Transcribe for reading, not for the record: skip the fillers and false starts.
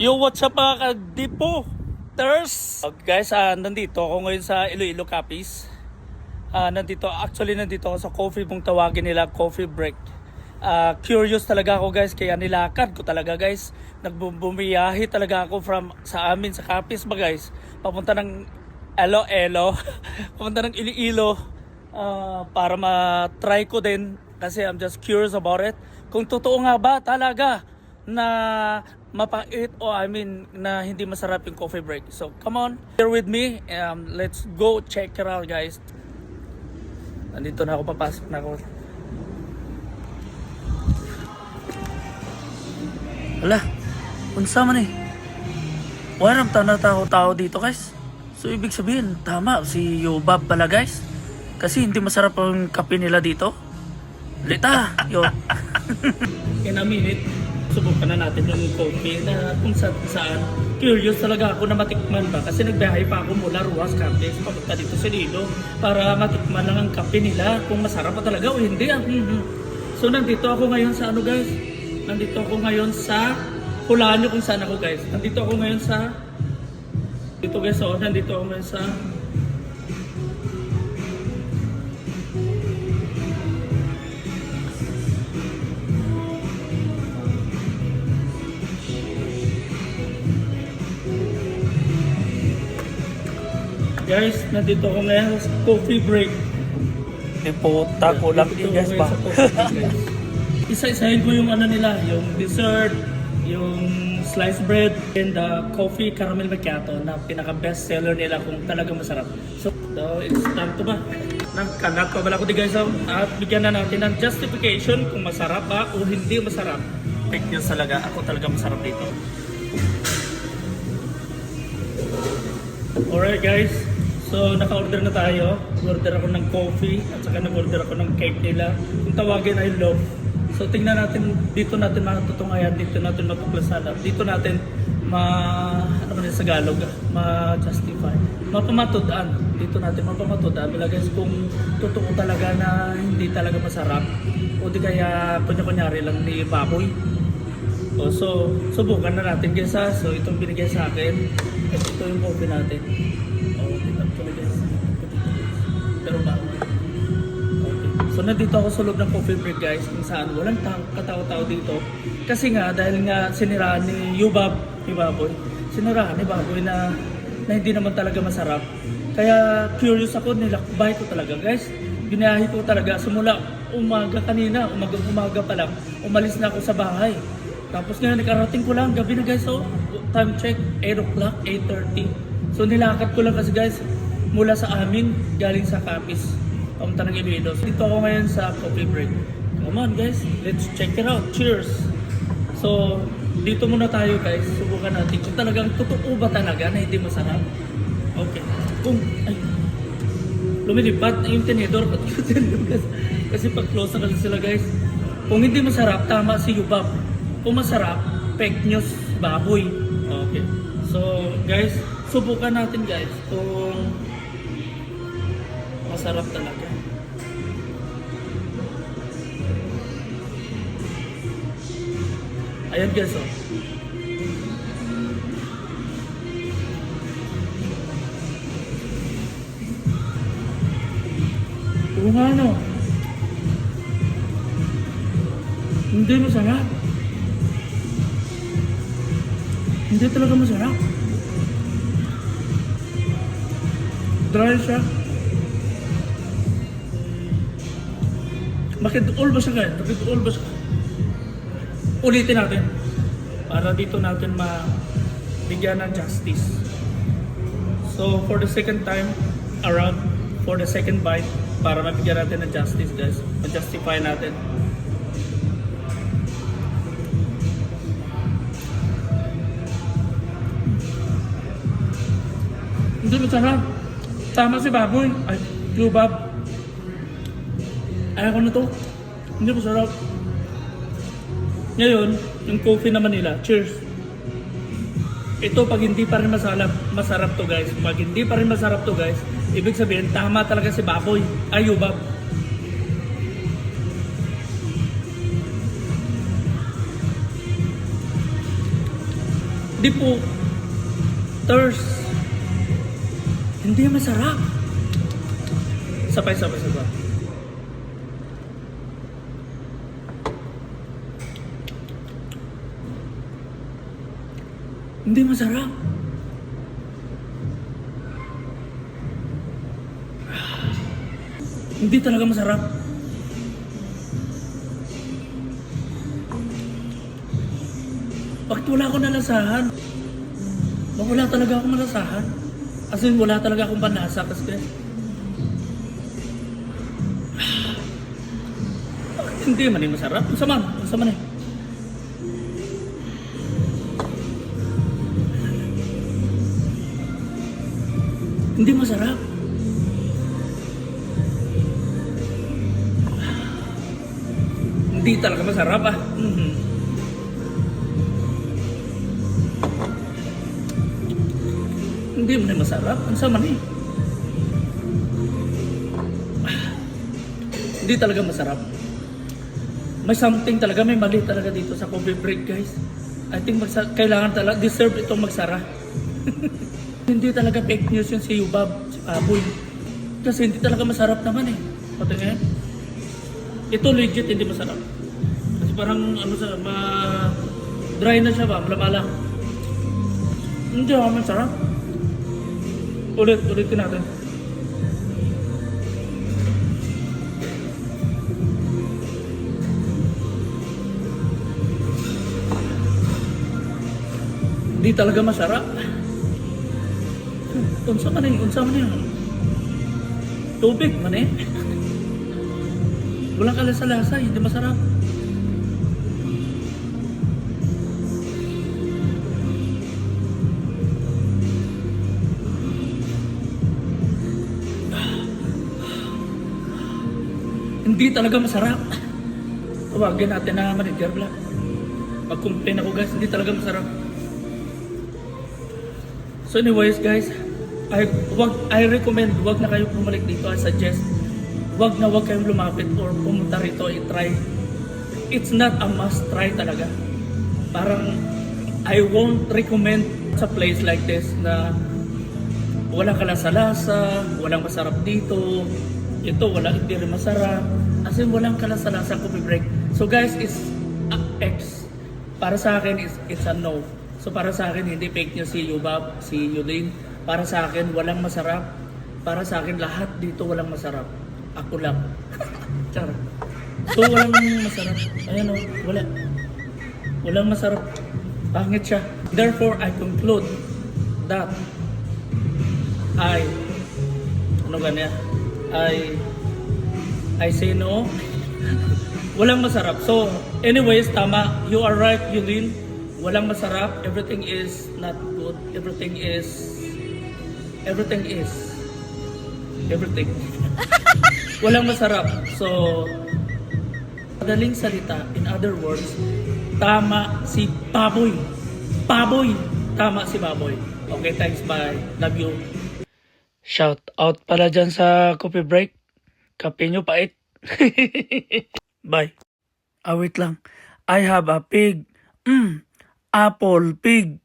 Yo, what's up mga ka-Dipo? Guys, nandito ako ngayon sa Iloilo Capiz. Nandito ako sa coffee kung tawagin nila, coffee break. Curious talaga ako guys, kaya nilakad ko talaga guys. Nagbumiyahe talaga ako sa amin sa Capiz ba guys. Papunta ng Iloilo, papunta ng Iloilo para ma-try ko din kasi I'm just curious about it. Kung totoo nga ba talaga na mapait na hindi masarap yung coffee break. So come on, here with me. Let's go check it out guys. Nandito na ako, papasok na ako. Wala, unsa man eh. Waram tao dito guys. So ibig sabihin, tama si Yobab pala guys. Kasi hindi masarap ang kape nila dito. Lita, yo. In a minute, subukan na natin yung coffee na kung saan. Curious talaga ako na matikman ba. Kasi nagbiyahe pa ako mula Ruas Capiz papunta dito sa Iloilo para matikman lang ang kape nila kung masarap pa talaga o hindi. So nandito ako ngayon sa guys. Nandito ako ngayon sa, hulaan nyo kung saan ako guys. Nandito ako ngayon sa, nandito ako ngayon sa guys, nandito ako ngayon sa coffee break. Puta ko lang din guys ba? Isa-isahin ko yung nila, yung dessert, yung sliced bread, and the coffee caramel macchiato na pinaka-best seller nila kung talagang masarap. So it's time to ba? Nagkanap pa pala ko di guys at bigyan na natin ng justification kung masarap ba o hindi masarap. Fake news talaga, ako talaga masarap dito. Alright guys, so naka-order na tayo. Order ako ng coffee at saka nag-order ako ng cake nila. Kung tawagin ay love. So tingnan natin, dito natin matutungayan, dito natin matuklasan, dito natin sa Tagalog, ma-justify, mapamatudaan. Dito natin mapamatudaan. Bila guys, kung totoo talaga na hindi talaga masarap o di kaya kunya-kunyari lang ni baboy. So subukan na natin guys ha. So itong binigay sa akin, ito yung coffee natin. Pero bago. Okay. So nandito ako sa loob ng coffee break guys, kung saan walang katao-tao dito. Kasi nga dahil nga siniraan ni Yobab, ni Baboy. Siniraan ni Baboy na hindi naman talaga masarap. Kaya curious ako, nilakbay ko talaga guys. Binayahe ko talaga simula umaga kanina, umaga pa lang. Umalis na ako sa bahay. Tapos ngayon nakarating ko lang gabi na guys. So time check 8 o'clock, 8:30. So nilakad ko lang kasi guys mula sa amin, galing sa Capiz, pamunta ng Iloilo. Dito ako ngayon sa coffee break. Come on guys, let's check it out. Cheers! So, dito muna tayo guys. Subukan natin kung talagang totoo ba talaga na hindi masarap. Okay. Lumilipat na yung tinidor. Kasi pag-close na kasi sila guys. Kung hindi masarap, tama si Yobab. Kung masarap, fake news, baboy. Okay. So, guys, subukan natin guys kung masarap talaga. Ayan guys oh. Oo nga no. Hindi masarap. Hindi talaga masarap. Dry siya. Makid-all ba siya guys? Makid-all ba siya? Ulitin natin. Para dito natin mabigyan ng justice. So for the second time around, for the second bite, para mabigyan natin ng justice guys. Ma-justify natin. Hindi masarap. Tama si Baboy. Ay, Yobab. Ayaw ko na to. Hindi masarap. Ngayon, yung coffee naman nila. Cheers. Ito pag hindi pa rin masarap to guys. Pag hindi pa rin masarap to guys, ibig sabihin tama talaga si Baboy. Ay, Yobab. Di po, thirst. Hindi masarap. Sabay. Hindi masarap. Hindi talaga masarap. Bakit wala akong nalasahan? Wala talaga akong malasahan. As in, wala talaga akong panlasa kasi bakit hindi man yung masarap? Ang sama eh. Hindi masarap. Hindi talaga masarap ah. Hindi mo na masarap. Ang sama eh. Hindi talaga masarap. May something talaga, may mali talaga dito sa coffee break guys. I think kailangan talaga, deserve itong magsara. Hindi talaga fake news yung si Yubab, si Baboy. Kasi hindi talaga masarap naman eh. Pati ngayon. Ito legit hindi masarap. Kasi parang ano sa, dry na siya ba, malamalang. Hindi ako masarap. Ulitin natin. Hindi talaga masarap. Unsa man eh. Tubig man eh. Walang kalasa-lasa, hindi masarap. Hindi talaga masarap. Tawagin natin na manager Black. Mag-complain ako guys, hindi talaga masarap. So anyways guys, I recommend wag na kayo bumalik dito. I suggest wag kayong lumapit or pumunta rito i-try. It's not a must try talaga. Parang I won't recommend sa place like this na walang kalasa-lasa, walang masarap dito. Ito hindi rin masarap. As in walang kalasa-lasa coffee break. So guys, it's a X. Para sa akin it's a no. So para sa akin hindi fake news si Yubab, si Yulin. Para sa akin walang masarap. Para sa akin lahat dito walang masarap. Ako lang. Charot. So walang masarap. Ayan o, wala. Walang masarap. Pangit siya. Therefore, I conclude that I say no. Walang masarap. So, anyways, tama. You are right, Yulin. Walang masarap. Everything is not good. Everything. Walang masarap. So, madaling salita, in other words, tama si Baboy. Tama si Baboy. Okay, thanks, bye. Love you. Shout out pala dyan sa coffee break. Kape nyo pait. Bye. Wait lang. I have a pig. Apple pig.